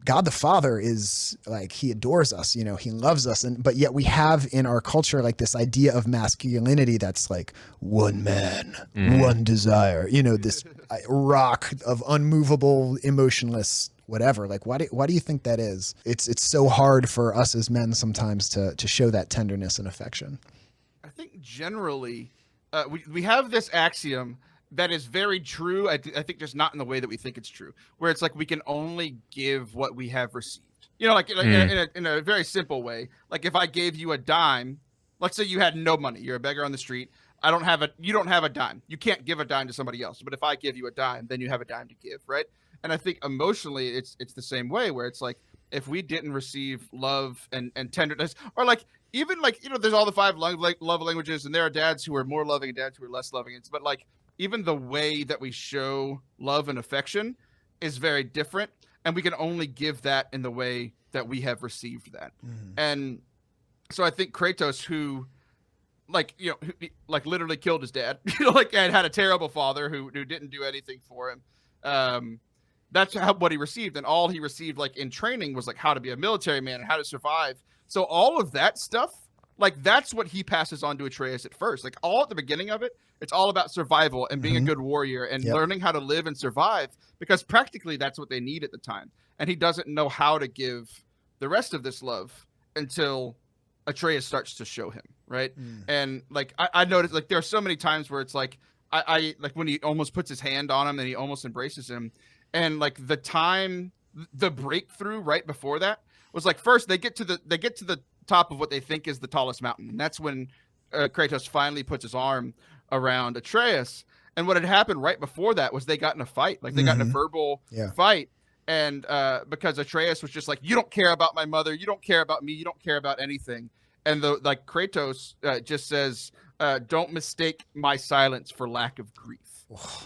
God the Father is like, he adores us, you know, he loves us. But yet we have in our culture, like this idea of masculinity that's like one man, one desire, you know, this rock of unmovable, emotionless, whatever. Like, why do you think that is? It's so hard for us as men sometimes to show that tenderness and affection. I think generally we have this axiom that is very true. I think just not in the way that we think it's true, where it's like we can only give what we have received. You know, like in a very simple way. Like if I gave you a dime, let's say you had no money, you're a beggar on the street. You don't have a dime. You can't give a dime to somebody else. But if I give you a dime, then you have a dime to give, right? And I think emotionally, it's the same way, where it's like if we didn't receive love and tenderness, or like even like, you know, there's all the 5 love languages, and there are dads who are more loving and dads who are less loving. But like, even the way that we show love and affection is very different, and we can only give that in the way that we have received that. And so I think Kratos, who like, you know, who, like literally killed his dad, you know, like, and had a terrible father who didn't do anything for him. That's what he received, and all he received like in training was like how to be a military man and how to survive. So all of that stuff, like that's what he passes on to Atreus at first. Like all at the beginning of it, it's all about survival and being a good warrior and learning how to live and survive, because practically that's what they need at the time. And he doesn't know how to give the rest of this love until Atreus starts to show him, right? And like I noticed, like there are so many times where it's like I like when he almost puts his hand on him and he almost embraces him, and like the breakthrough right before that was like, first they get to the top of what they think is the tallest mountain, and that's when Kratos finally puts his arm around Atreus. And what had happened right before that was they got in a fight, like they got in a verbal fight, and because Atreus was just like, you don't care about my mother, you don't care about me, you don't care about anything. And like Kratos just says, don't mistake my silence for lack of grief.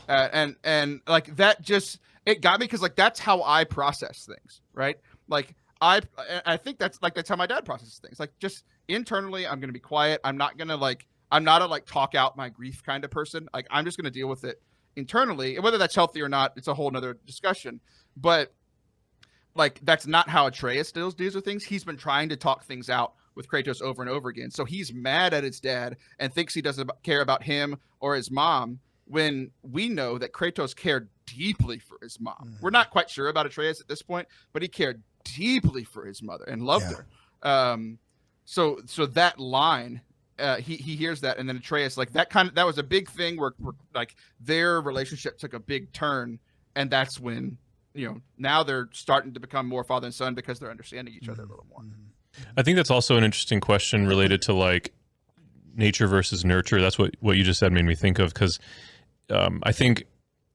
And like that just, it got me, because like that's how I process things, right? Like I think that's how my dad processes things. Like just internally, I'm gonna be quiet. I'm not a like talk out my grief kind of person. Like I'm just gonna deal with it internally, and whether that's healthy or not, it's a whole nother discussion. But like that's not how Atreus deals with things. He's been trying to talk things out with Kratos over and over again. So he's mad at his dad and thinks he doesn't care about him or his mom, when we know that Kratos cared deeply for his mom. We're not quite sure about Atreus at this point, but he cared deeply for his mother and loved her. So that line, he hears that, and then Atreus, like that was a big thing where like their relationship took a big turn, and that's when, you know, now they're starting to become more father and son because they're understanding each other a little more. I think that's also an interesting question related to like nature versus nurture. That's what you just said made me think of, because I think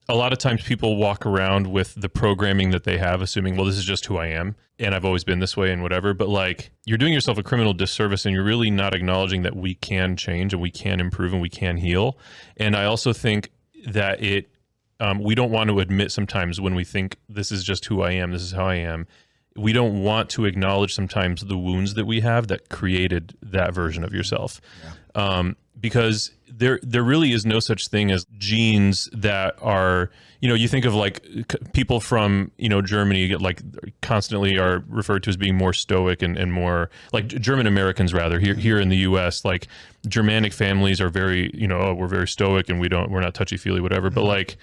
a lot of times people walk around with the programming that they have, assuming, well, this is just who I am and I've always been this way and whatever. But like, you're doing yourself a criminal disservice, and you're really not acknowledging that we can change and we can improve and we can heal. And I also think that we don't want to admit sometimes when we think this is just who I am, this is how I am. We don't want to acknowledge sometimes the wounds that we have that created that version of yourself. Because there really is no such thing as genes that are, you know, you think of like people from, you know, Germany get like constantly are referred to as being more stoic and more like German Americans rather here in the US, like Germanic families are very, you know, we're very stoic and we're not touchy feely, whatever. But like,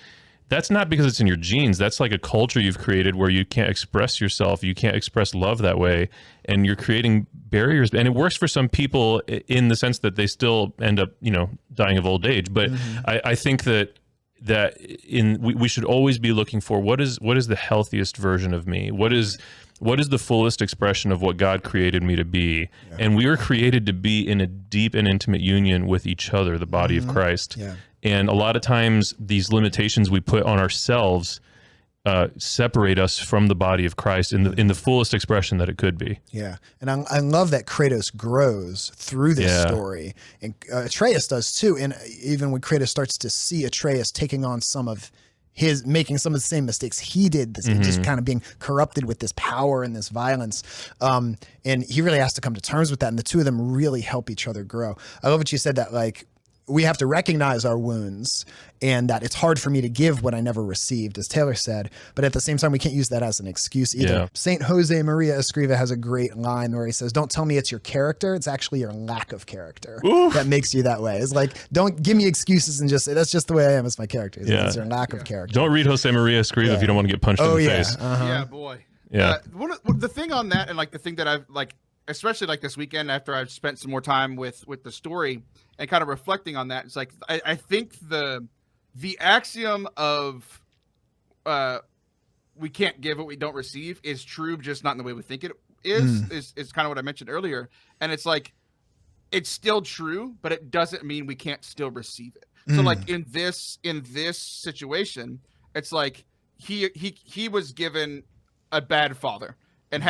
that's not because it's in your genes. That's like a culture you've created where you can't express yourself. You can't express love that way. And you're creating barriers. And it works for some people in the sense that they still end up, you know, dying of old age. But I think that we should always be looking for what is the healthiest version of me? What is the fullest expression of what God created me to be? And we were created to be in a deep and intimate union with each other, the body of Christ. And a lot of times these limitations we put on ourselves separate us from the body of Christ in the fullest expression that it could be. Yeah. And I love that Kratos grows through this story. And Atreus does too. And even when Kratos starts to see Atreus taking on making some of the same mistakes he did, just kind of being corrupted with this power and this violence. And he really has to come to terms with that. And the two of them really help each other grow. I love what you said, that like, we have to recognize our wounds and that it's hard for me to give what I never received, as Taylor said. But at the same time, we can't use that as an excuse either. Yeah. Saint Jose Maria Escriva has a great line where he says, don't tell me it's your character. It's actually your lack of character that makes you that way. It's like, don't give me excuses and just say, that's just the way I am. It's my character. It's your lack of character. Don't read Jose Maria Escriva if you don't want to get punched in the face. Yeah, boy. Yeah. The thing on that, and like the thing that I've like, especially like this weekend after I've spent some more time with the story and kind of reflecting on that, it's like I think the axiom of we can't give what we don't receive is true, just not in the way we think it is kind of what I mentioned earlier. And it's like, it's still true, but it doesn't mean we can't still receive it. So like in this situation, it's like he was given a bad father and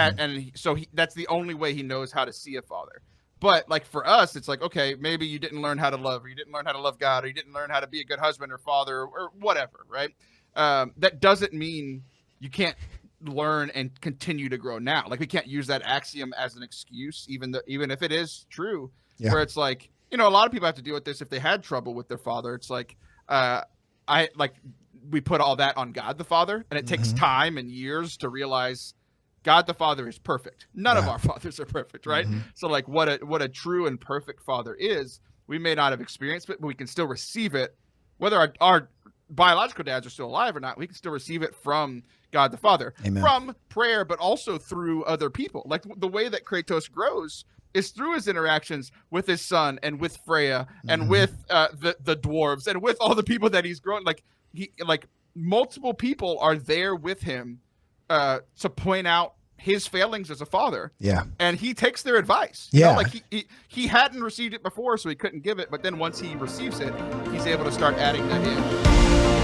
that's the only way he knows how to see a father. But like for us, it's like, okay, maybe you didn't learn how to love, or you didn't learn how to love God, or you didn't learn how to be a good husband or father or whatever, right? That doesn't mean you can't learn and continue to grow now. Like we can't use that axiom as an excuse, even if it is true, where it's like, a lot of people have to deal with this if they had trouble with their father. It's like, we put all that on God the Father, and it takes time and years to realize God the Father is perfect. None of our fathers are perfect, right? So like what a true and perfect father is, we may not have experienced it, but we can still receive it. Whether our biological dads are still alive or not, we can still receive it from God the Father. Amen. From prayer, but also through other people. Like the way that Kratos grows is through his interactions with his son and with Freya and with the dwarves and with all the people that he's grown. Like multiple people are there with him to point out his failings as a father. Yeah. And he takes their advice. Like he hadn't received it before, so he couldn't give it. But then once he receives it, he's able to start adding that in.